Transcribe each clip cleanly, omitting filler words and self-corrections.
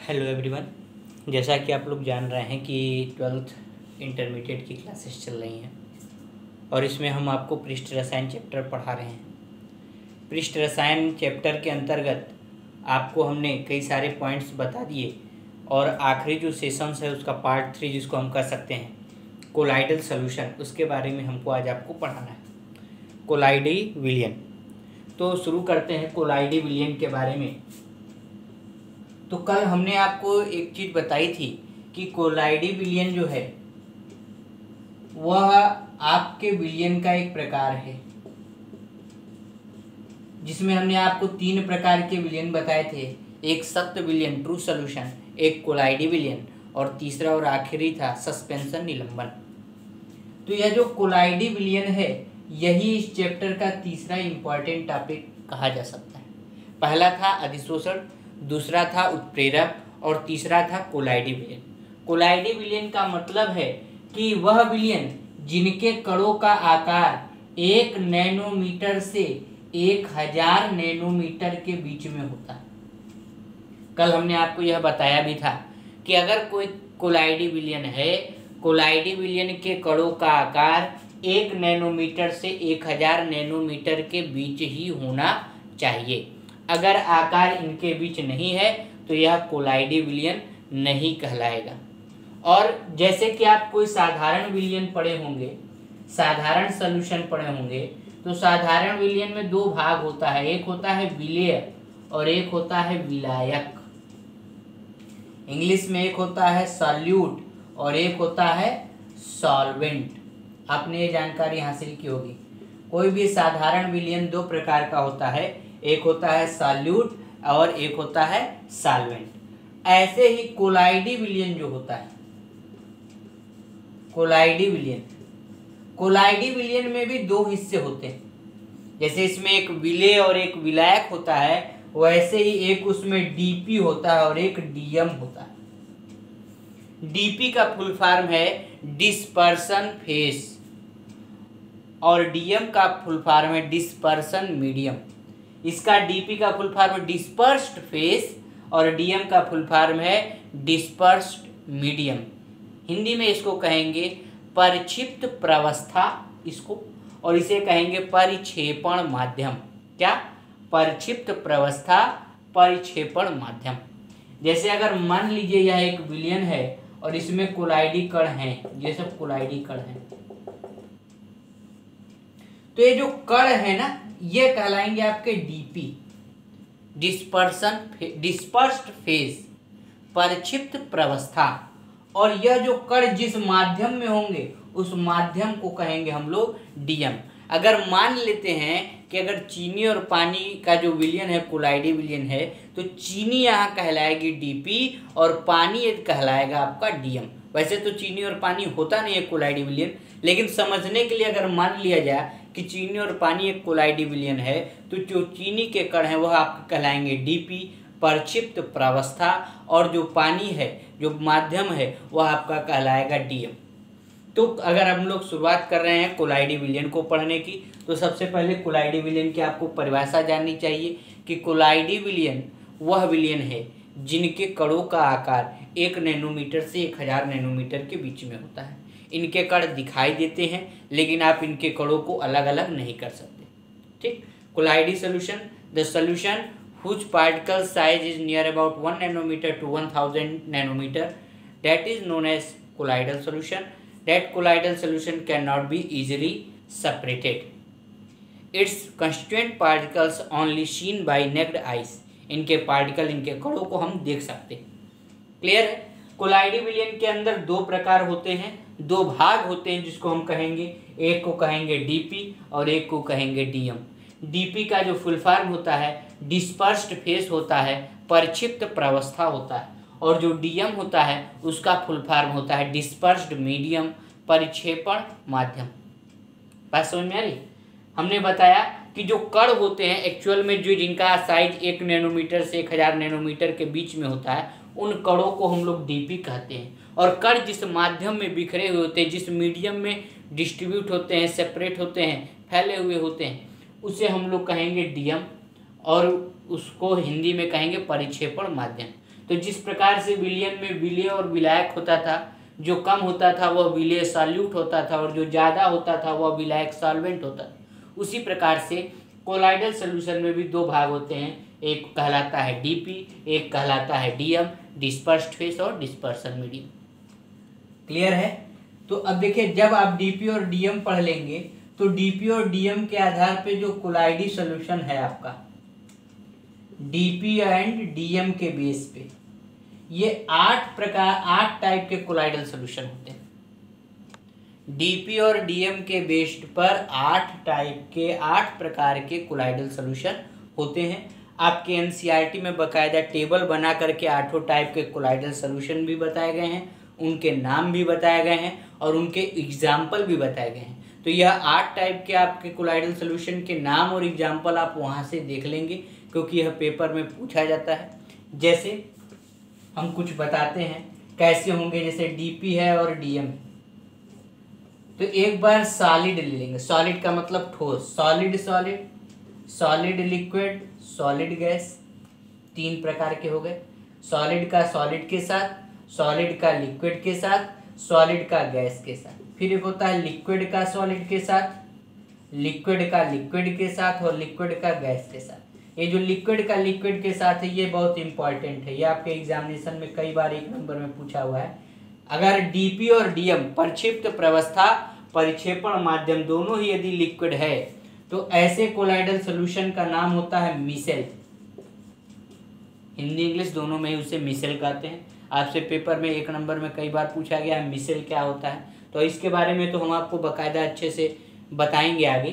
Hello everyone. जैसा कि आप लोग जान रहे हैं कि 12th इंटरमीडिएट की क्लासेस चल रही हैं और इसमें हम आपको पृष्ठ रसायन चैप्टर पढ़ा रहे हैं। पृष्ठ रसायन चैप्टर के अंतर्गत आपको हमने कई सारे पॉइंट्स बता दिए और आखिरी जो सेशंस है उसका पार्ट 3 जिसको हम कर सकते हैं कोलाइडल सॉल्यूशन, उसके बारे में हमको आज आपको पढ़ाना है। कोलाइडी विलयन। तो शुरू करते हैं कोलाइडी विलयन के बारे में। तो कल हमने आपको एक चीज़ बताई थी कि कोलाइडी विलयन जो है वह आपके विलयन का एक प्रकार है, जिसमें हमने आपको 3 प्रकार के विलयन बताए थे। एक सख्त विलयन ट्रू सॉल्यूशन, एक कोलाइडी विलयन और तीसरा और आखिरी था सस्पेंशन निलंबन। तो यह जो कोलाइडी विलयन है यही इस चैप्टर का तीसरा इम्पॉर्टेंट टॉपिक कहा जा सकता है। पहला था अधिशोषण, दूसरा था उत्प्रेरक और तीसरा था कोलाइडी विलयन। कोलाइडी विलयन का मतलब है कि वह विलयन जिनके कणों का आकार 1 नैनोमीटर से 1000 नैनोमीटर के बीच में होता है। कल हमने आपको यह बताया भी था कि अगर कोई कोलाइडी विलयन है, कोलाइडी विलयन के कणों का आकार 1 नैनोमीटर से 1000 नैनोमीटर के बीच ही होना चाहिए। अगर आकार इनके बीच नहीं है तो यह कोलाइडी विलयन नहीं कहलाएगा। और जैसे कि आप कोई साधारण विलयन पढ़े होंगे, साधारण सॉल्यूशन पढ़े होंगे, तो साधारण विलयन में 2 भाग होता है, एक होता है विलेय और एक होता है विलायक। इंग्लिश में एक होता है सॉल्यूट और एक होता है सॉल्वेंट। आपने ये जानकारी हासिल की होगी। कोई भी साधारण विलयन 2 प्रकार का होता है, एक होता है सॉल्यूट और एक होता है सॉल्वेंट। ऐसे ही कोलाइडी विलयन जो होता है, कोलाइडी विलयन में भी 2 हिस्से होते हैं। जैसे इसमें एक विलेय और एक विलायक होता है, वैसे ही एक उसमें डीपी होता है और एक डीएम होता है। डीपी का फुल फॉर्म है डिस्पर्सन फेस और डीएम का फुल फॉर्म है डिस्पर्सन मीडियम। इसका डीपी का फुल फॉर्म डिस्पर्स्ड फेस और डीएम का फुल फॉर्म है डिस्पर्स्ड मीडियम। हिंदी में इसको कहेंगे परिक्षिप्त प्रवस्था इसको, और इसे कहेंगे परिक्षेपण माध्यम। क्या? परिक्षिप्त प्रवस्था, परिक्षेपण माध्यम। जैसे अगर मान लीजिए यह एक विलयन है और इसमें कोलाइडी कण हैं, ये सब कोलाइडी कण हैं, तो ये जो कण है ना ये कहलाएंगे आपके डीपी, डिस्पर्स्ड फेज, परिक्षिप्त प्रवस्था। और यह जो कण जिस माध्यम में होंगे उस माध्यम को कहेंगे हम लोग डीएम। अगर मान लेते हैं कि अगर चीनी और पानी का जो विलयन है कोलाइडी विलयन है, तो चीनी यहाँ कहलाएगी डीपी और पानी ये कहलाएगा आपका डीएम। वैसे तो चीनी और पानी होता नहीं है कोलाइडी विलयन, लेकिन समझने के लिए अगर मान लिया जाए कि चीनी और पानी एक कोलाइडी विलयन है, तो जो चीनी के कण हैं वह आपके कहलाएंगे डीपी, परिक्षिप्त प्रावस्था, और जो पानी है, जो माध्यम है, वह आपका कहलाएगा डीएम। तो अगर हम लोग शुरुआत कर रहे हैं कोलाइडी विलयन को पढ़ने की, तो सबसे पहले कोलाइडी विलयन की आपको परिभाषा जाननी चाहिए कि कोलाइडी विलयन वह विलयन है जिनके कणों का आकार 1 नैनोमीटर से 1000 नैनोमीटर के बीच में होता है। इनके कण दिखाई देते हैं लेकिन आप इनके कणों को अलग अलग नहीं कर सकते। ठीक। Colloidal solution, the solution whose particle size is near about 1 nanometer to 1000 nanometer, that is known as colloidal solution. That colloidal solution cannot be easily separated. Its constituent particles only seen by naked eyes. इनके particle, इनके कणों को हम देख सकते हैं। Clear है? कोलाइडी विलयन के अंदर 2 प्रकार होते हैं, 2 भाग होते हैं जिसको हम कहेंगे, एक को कहेंगे डीपी और एक को कहेंगे डीएम। डीपी का जो फुल फॉर्म होता है डिस्पर्स्ड फेस होता है, परिक्षिप्त प्रावस्था होता है, और जो डीएम होता है उसका फुल फॉर्म होता है डिस्पर्स्ड मीडियम, परिक्षेपण माध्यम। बात समझ में आ रही? हमने बताया कि जो कण होते हैं एक्चुअल में जो जिनका साइज 1 नैनोमीटर से 1000 नैनोमीटर के बीच में होता है, उन कणों को हम लोग डीपी कहते हैं। और कण जिस माध्यम में बिखरे हुए होते हैं, जिस मीडियम में डिस्ट्रीब्यूट होते हैं, सेपरेट होते हैं, फैले हुए होते हैं, उसे हम लोग कहेंगे डीएम और उसको हिंदी में कहेंगे परिक्षेपण माध्यम। तो जिस प्रकार से विलयन में विलेय और विलायक होता था, जो कम होता था वह विलेय सॉल्यूट होता था और जो ज़्यादा होता था वह विलायक सॉल्वेंट होता था, उसी प्रकार से कोलाइडल सॉल्यूशन में भी दो भाग होते हैं, एक कहलाता है डीपी, एक कहलाता है डीएम, डिस्पर्स्ड फेस और डिस्पर्सन मीडियम। क्लियर है? तो अब देखिए, जब आप डीपी और डीएम पढ़ लेंगे तो डीपी और डीएम के आधार पे जो कोलाइडी सॉल्यूशन है आपका, डीपी एंड डीएम के बेस पे ये 8 टाइप के कोलाइडल सॉल्यूशन होते हैं। डीपी और डीएम के बेस्ड पर 8 प्रकार के कोलाइडल सॉल्यूशन होते हैं। आपके एनसीईआरटी में बकायदा टेबल बना करके 8 टाइप के कोलाइडल सॉल्यूशन भी बताए गए हैं, उनके नाम भी बताए गए हैं और उनके एग्जाम्पल भी बताए गए हैं। तो यह 8 टाइप के आपके कोलाइडल सॉल्यूशन के नाम और एग्जाम्पल आप वहाँ से देख लेंगे, क्योंकि यह पेपर में पूछा जाता है। जैसे हम कुछ बताते हैं कैसे होंगे, जैसे डीपी है और डीएम, तो एक बार सॉलिड ले लेंगे। सॉलिड का मतलब ठोस, solid solid, solid liquid, solid gas, 3 प्रकार के हो गए। सॉलिड का सॉलिड के साथ, सॉलिड का लिक्विड के साथ, सॉलिड का गैस के साथ। फिर एक होता है लिक्विड का सॉलिड के साथ, लिक्विड का लिक्विड के साथ और लिक्विड का गैस के साथ। ये जो लिक्विड का लिक्विड के साथ है ये बहुत इंपॉर्टेंट है, ये आपके एग्जामिनेशन में कई बार 1 नंबर में पूछा हुआ है। अगर डीपी और डीएम प्रक्षिप्त प्रवस्था परिक्षेपण माध्यम दोनों ही यदि लिक्विड है तो ऐसे कोलाइडल सॉल्यूशन का नाम होता है मिसेल। हिंदी इंग्लिश दोनों में ही उसे मिसेल कहते हैं। आपसे पेपर में 1 नंबर में कई बार पूछा गया है मिसेल क्या होता है, तो इसके बारे में तो हम आपको बकायदा अच्छे से बताएंगे आगे।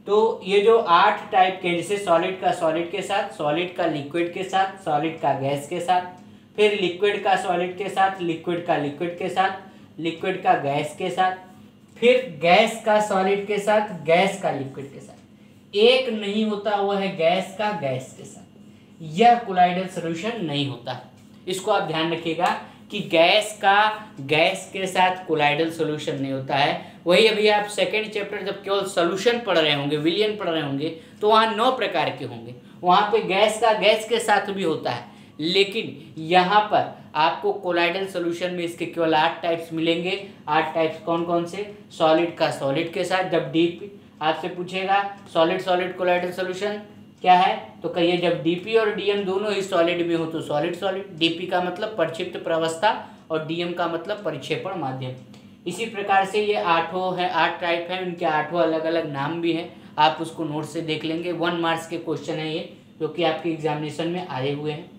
तो ये जो 8 टाइप के, जैसे सॉलिड का सॉलिड के साथ, सॉलिड का लिक्विड के साथ, सॉलिड का गैस के साथ, फिर लिक्विड का सॉलिड के साथ, लिक्विड का लिक्विड के साथ, लिक्विड का गैस के साथ, फिर गैस का सॉलिड के साथ, गैस का लिक्विड के साथ। एक नहीं होता वो है गैस का गैस के साथ, यह कोलाइडल सॉल्यूशन नहीं होता। इसको आप ध्यान रखिएगा कि गैस का गैस के साथ कोलाइडल सॉल्यूशन नहीं होता है। वही अभी आप सेकेंड चैप्टर जब केवल सॉल्यूशन पढ़ रहे होंगे, विलयन पढ़ रहे होंगे, तो वहाँ 9 प्रकार के होंगे, वहाँ पे गैस का गैस के साथ भी होता है। लेकिन यहाँ पर आपको कोलाइडल सॉल्यूशन में इसके केवल 8 टाइप्स मिलेंगे। 8 टाइप्स कौन कौन से? सॉलिड का सॉलिड के साथ, जब डीपी आपसे पूछेगा सॉलिड सॉलिड कोलाइडल सॉल्यूशन क्या है तो कहिए जब डीपी और डीएम दोनों ही सॉलिड में हो तो सॉलिड सॉलिड। डीपी का मतलब प्रक्षिप्त प्रवस्था और डीएम का मतलब परिक्षेपण माध्यम। इसी प्रकार से ये 8 टाइप हैं, उनके 8 अलग अलग नाम भी हैं, आप उसको नोट से देख लेंगे। 1 मार्क्स के क्वेश्चन है ये, जो कि आपके एग्जामिनेशन में आए हुए हैं।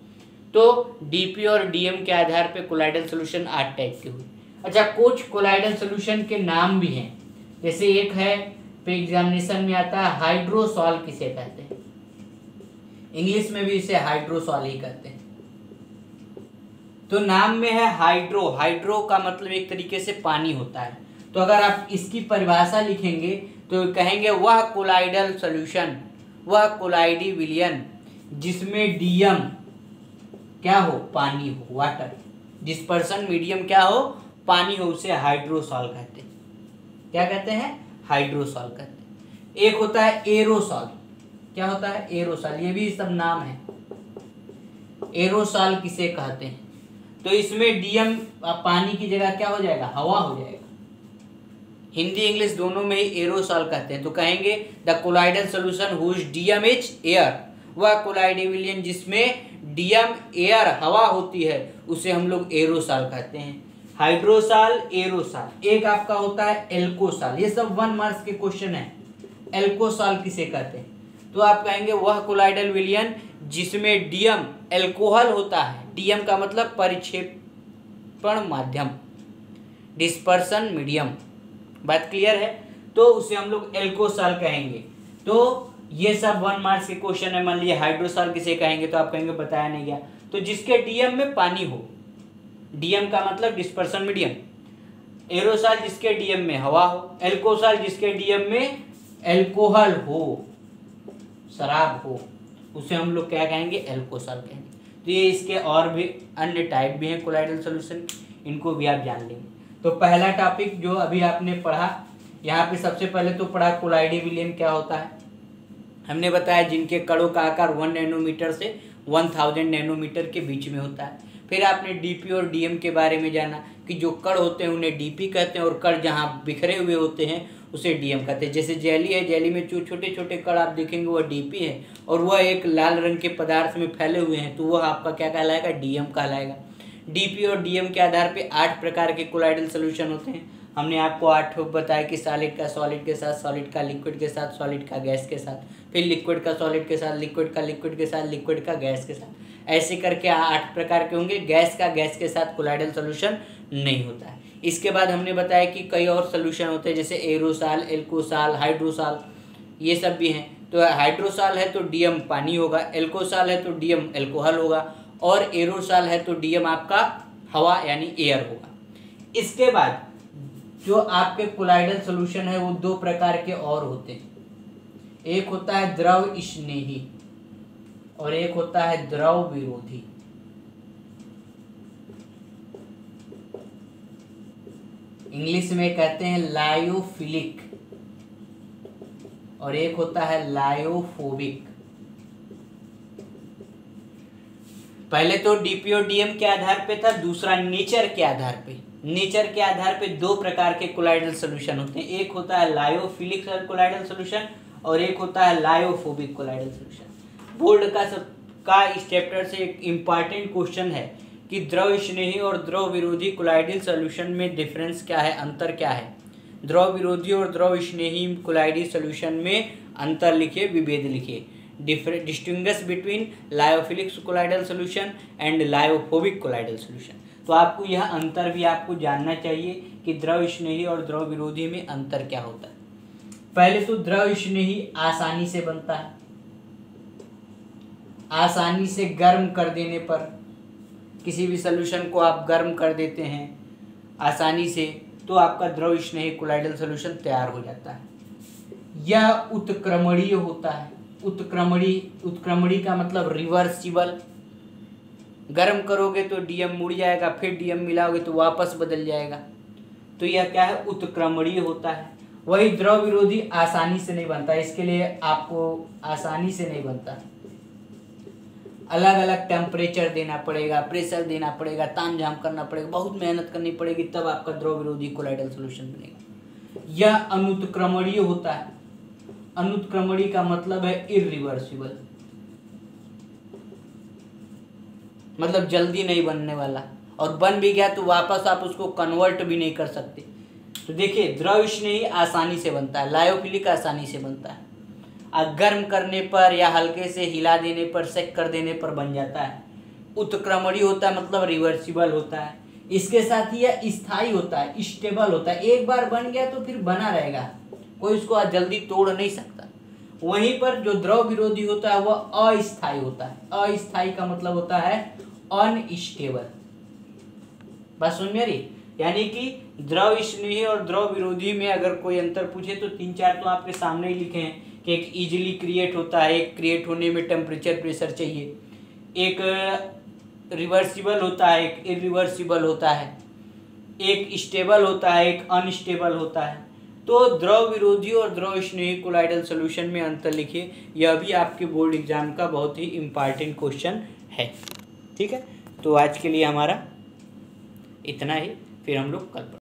तो डीपी और डीएम के आधार पे कोलाइडल सॉल्यूशन 8 टाइप के हुए। अच्छा, कुछ कोलाइडल सॉल्यूशन के नाम भी हैं, जैसे एक है पे एग्जामिनेशन में आता है हाइड्रोसॉल किसे कहते हैं, इंग्लिश में भी इसे हाइड्रोसॉल ही कहते हैं। तो नाम में है हाइड्रो, हाइड्रो का मतलब एक तरीके से पानी होता है। तो अगर आप इसकी परिभाषा लिखेंगे तो कहेंगे वह कोलाइडल सॉल्यूशन, वह कोलाइडी विलयन जिसमें डीएम क्या हो, पानी हो, वाटर, डिस्पर्सन मीडियम क्या हो, पानी हो, उसे हाइड्रोसॉल कहते हैं। क्या कहते हैं? हाइड्रोसॉल कहते हैं। एक होता है एरोसॉल, क्या होता है? एरोसॉल, ये भी सब नाम है। एरोसॉल किसे कहते हैं? तो इसमें डीएम पानी की जगह क्या हो जाएगा, हवा हो जाएगा। हिंदी इंग्लिश दोनों में ही एरोसॉल कहते हैं। तो कहेंगे the colloidal solution whose DM is air, वह कोलाइडी विलयन जिसमें डीएम एयर हवा होती है उसे हम लोग एरोसॉल कहते हैं। हाइड्रोसॉल, एरोसॉल। एक आपका होता है एल्कोसॉल, ये सब 1 मार्क्स के क्वेश्चन है। एल्कोसॉल किसे कहते हैं? तो आप कहेंगे वह कोलाइडल विलयन जिसमें डीएम एल्कोहल होता है, डीएम का मतलब परिक्षेपण माध्यम, डिस्पर्सन मीडियम। बात क्लियर है? तो उसे हम लोग एल्कोसॉल कहेंगे। तो ये सब 1 मार्क्स के क्वेश्चन है। मान लीजिए हाइड्रोसॉल किसे कहेंगे तो आप कहेंगे बताया नहीं गया। तो जिसके डीएम में पानी हो, डीएम का मतलब डिस्पर्सन मीडियम। एरोसॉल जिसके डीएम में हवा हो, एल्कोसॉल जिसके डीएम में एल्कोहल हो, शराब हो, उसे हम लोग क्या कहेंगे, एल्कोसॉल कहेंगे। तो ये इसके और भी अन्य टाइप भी हैं कोलाइडल सॉल्यूशन, इनको भी आप जान लेंगे। तो पहला टॉपिक जो अभी आपने पढ़ा, यहाँ पे सबसे पहले तो पढ़ा कोलाइडी विलयन क्या होता है। हमने बताया जिनके कणों का आकार 1 नैनोमीटर से 1000 नैनोमीटर के बीच में होता है। फिर आपने डीपी और डीएम के बारे में जाना कि जो कण होते हैं उन्हें डीपी कहते हैं और कण जहाँ बिखरे हुए होते हैं उसे डीएम कहते हैं। जैसे जेली है, जेली में जो छोटे छोटे कण आप देखेंगे वह डीपी है और वह एक लाल रंग के पदार्थ में फैले हुए हैं, तो वह आपका क्या कहलाएगा, डीएम कहलाएगा। डीपी और डीएम के आधार पे 8 प्रकार के कोलाइडल सोल्यूशन होते हैं। हमने आपको 8 बताया कि सॉलिड का सॉलिड के साथ, सॉलिड का लिक्विड के साथ, सॉलिड का गैस के साथ, फिर लिक्विड का सॉलिड के साथ, लिक्विड का लिक्विड के साथ, लिक्विड का गैस के साथ। ऐसे करके 8 प्रकार के होंगे। गैस का गैस के साथ कोलाइडल सोल्यूशन नहीं होता है। इसके बाद हमने बताया कि कई और सोल्यूशन होते हैं जैसे एरोसॉल, एल्कोसॉल, हाइड्रोसॉल, ये सब भी हैं। तो हाइड्रोसॉल है तो डीएम पानी होगा, एल्कोसॉल है तो डीएम अल्कोहल होगा और एरोसॉल है तो डीएम आपका हवा यानी एयर होगा। इसके बाद जो आपके कोलाइडल सोल्यूशन है वो 2 प्रकार के और होते हैं। एक होता है द्रव स्नेही और एक होता है द्रव विरोधी। इंग्लिश में कहते हैं लायोफिलिक और एक होता है लायोफोबिक। पहले तो डीपी और डीएम के आधार पे था, दूसरा नेचर के आधार पे। नेचर के आधार पे 2 प्रकार के कोलाइडल सोल्यूशन होते हैं। एक होता है लायोफिलिक कोलाइडल सोल्यूशन और एक होता है लायोफोबिक कोलाइडल सोल्यूशन। बोर्ड का इस चैप्टर से एक इम्पॉर्टेंट क्वेश्चन है कि द्रव स्नेही और द्रव विरोधी कोलाइडल सोल्यूशन में डिफरेंस क्या है, अंतर क्या है। द्रव विरोधी और द्रव स्नेही कोलाइडल सोल्यूशन में अंतर लिखिए, विभेद लिखिए। Distinguish between lyophilic colloidal solution and lyophobic colloidal solution. तो आपको यह अंतर भी आपको जानना चाहिए कि द्रव स्नेही और द्रव विरोधी में अंतर क्या होता है। पहले तो द्रव स्नेही आसानी से बनता है, आसानी से गर्म कर देने पर, किसी भी सोल्यूशन को आप गर्म कर देते हैं आसानी से तो आपका द्रव स्नेही कोलाइडल सोल्यूशन तैयार हो जाता है। यह उत्क्रमणीय होता है। उत्क्रमणी का मतलब रिवर्सिबल। गर्म करोगे तो डीएम मुड़ जाएगा, फिर डीएम मिलाओगे तो वापस बदल जाएगा। तो यह क्या है, उत्क्रमणीय होता है। वही द्रव विरोधी आसानी से नहीं बनता, इसके लिए आपको आसानी से नहीं बनता, अलग अलग टेम्परेचर देना पड़ेगा, प्रेशर देना पड़ेगा, तामझाम करना पड़ेगा, बहुत मेहनत करनी पड़ेगी, तब आपका द्रव विरोधी कोलाइडल सोल्यूशन बनेगा। यह अनुत्क्रमणीय होता है। अनुत्क्रमणीय का मतलब है इरिवर्सिबल, मतलब जल्दी नहीं बनने वाला, और बन भी गया तो वापस आप उसको कन्वर्ट भी नहीं कर सकते। तो देखिए, द्रव स्नेही आसानी से बनता है, लायोफिलिक आसानी से बनता है, गर्म करने पर या हल्के से हिला देने पर, सेक कर देने पर बन जाता है। उत्क्रमणीय होता है मतलब रिवर्सिबल होता है। इसके साथ ही यह स्थायी होता है, स्टेबल होता है। एक बार बन गया तो फिर बना रहेगा, कोई इसको जल्दी तोड़ नहीं सकता। वहीं पर जो द्रव विरोधी होता है वह अस्थायी होता है। अस्थायी का मतलब होता है अनस्टेबल। बात समझ में आ रही? यानी कि द्रव स्नेही और द्रव विरोधी में अगर कोई अंतर पूछे तो 3-4 तो आपके सामने ही लिखे हैं कि एक इजीली क्रिएट होता है, एक क्रिएट होने में टेम्परेचर प्रेशर चाहिए, एक रिवर्सिबल होता है, एक इरिवर्सिबल होता है, एक स्टेबल होता है, एक अनस्टेबल होता है। तो द्रव विरोधी और द्रव स्नेही कोलाइडल सोल्यूशन में अंतर लिखिए। यह भी आपके बोर्ड एग्जाम का बहुत ही इम्पॉर्टेंट क्वेश्चन है। ठीक है, तो आज के लिए हमारा इतना ही, फिर हम लोग कल